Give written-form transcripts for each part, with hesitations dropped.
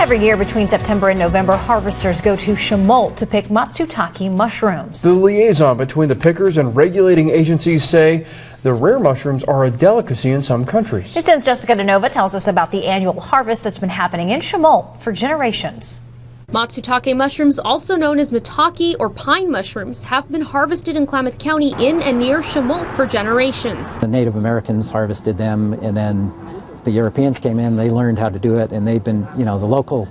Every year between September and November, harvesters go to Chemult to pick Matsutake mushrooms. The liaison between the pickers and regulating agencies say the rare mushrooms are a delicacy in some countries. News 10's Jessica DeNova tells us about the annual harvest that's been happening in Chemult for generations. Matsutake mushrooms, also known as mattake or pine mushrooms, have been harvested in Klamath County in and near Chemult for generations. The Native Americans harvested them, and then the Europeans came in, they learned how to do it, and they've been, the local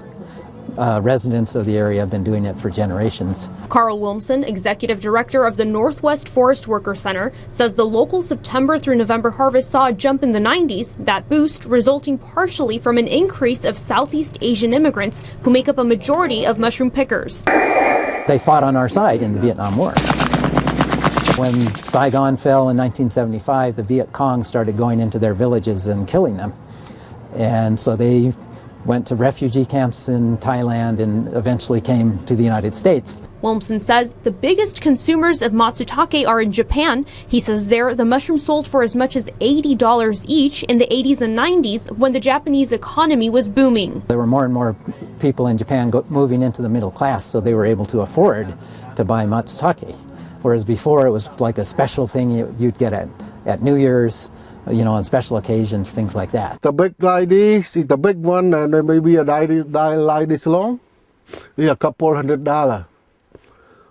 residents of the area have been doing it for generations. Carl Wilmsen, executive director of the Northwest Forest Worker Center, says the local September through November harvest saw a jump in the 90s, that boost resulting partially from an increase of Southeast Asian immigrants who make up a majority of mushroom pickers. They fought on our side in the Vietnam War. When Saigon fell in 1975, the Vietcong started going into their villages and killing them. And so they went to refugee camps in Thailand and eventually came to the United States. Wilmsen says the biggest consumers of Matsutake are in Japan. He says there the mushrooms sold for as much as $80 each in the 80s and 90s when the Japanese economy was booming. There were more and more people in Japan moving into the middle class, so they were able to afford to buy Matsutake. Whereas before it was like a special thing you'd get at New Year's, on special occasions, things like that. The big like this is the big one, and maybe a die like this long. They're a couple $100.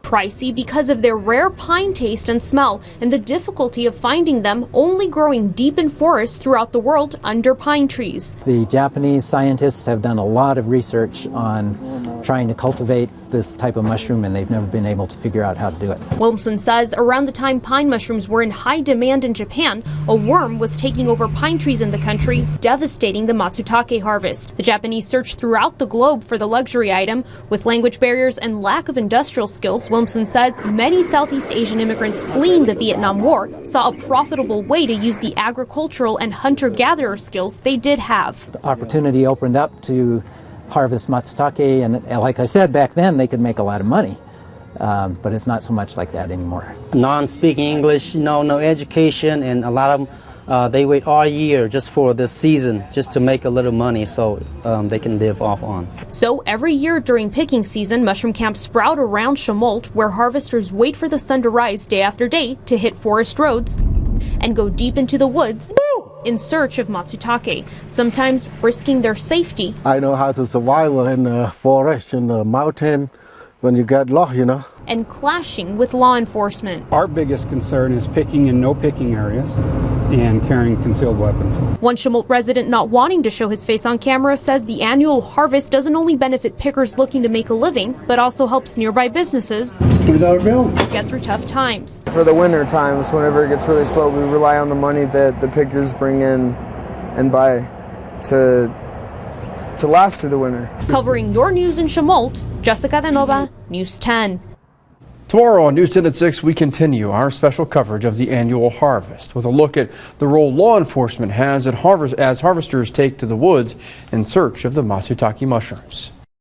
Pricey because of their rare pine taste and smell and the difficulty of finding them, only growing deep in forests throughout the world under pine trees. The Japanese scientists have done a lot of research on trying to cultivate this type of mushroom, and they've never been able to figure out how to do it. Wilmsen says around the time pine mushrooms were in high demand in Japan, a worm was taking over pine trees in the country, devastating the Matsutake harvest. The Japanese searched throughout the globe for the luxury item. With language barriers and lack of industrial skills, Wilmsen says many Southeast Asian immigrants fleeing the Vietnam War saw a profitable way to use the agricultural and hunter-gatherer skills they did have. The opportunity opened up to harvest Matsutake, and like I said, back then they could make a lot of money, but it's not so much like that anymore. Non-speaking English, no education, and a lot of them, they wait all year just for this season, just to make a little money so they can live off on. So every year during picking season, mushroom camps sprout around Chemult, where harvesters wait for the sun to rise day after day to hit forest roads and go deep into the woods in search of Matsutake, sometimes risking their safety. I know how to survive in the forest, in the mountain, when you get lost, And clashing with law enforcement. Our biggest concern is picking in no picking areas and carrying concealed weapons. One Chemult resident not wanting to show his face on camera says the annual harvest doesn't only benefit pickers looking to make a living, but also helps nearby businesses get through tough times. For the winter times, whenever it gets really slow, we rely on the money that the pickers bring in and buy to last through the winter. Covering your news in Chemult, Jessica DeNova, News 10. Tomorrow on News 10 at 6, we continue our special coverage of the annual harvest with a look at the role law enforcement has as harvesters take to the woods in search of the Matsutake mushrooms.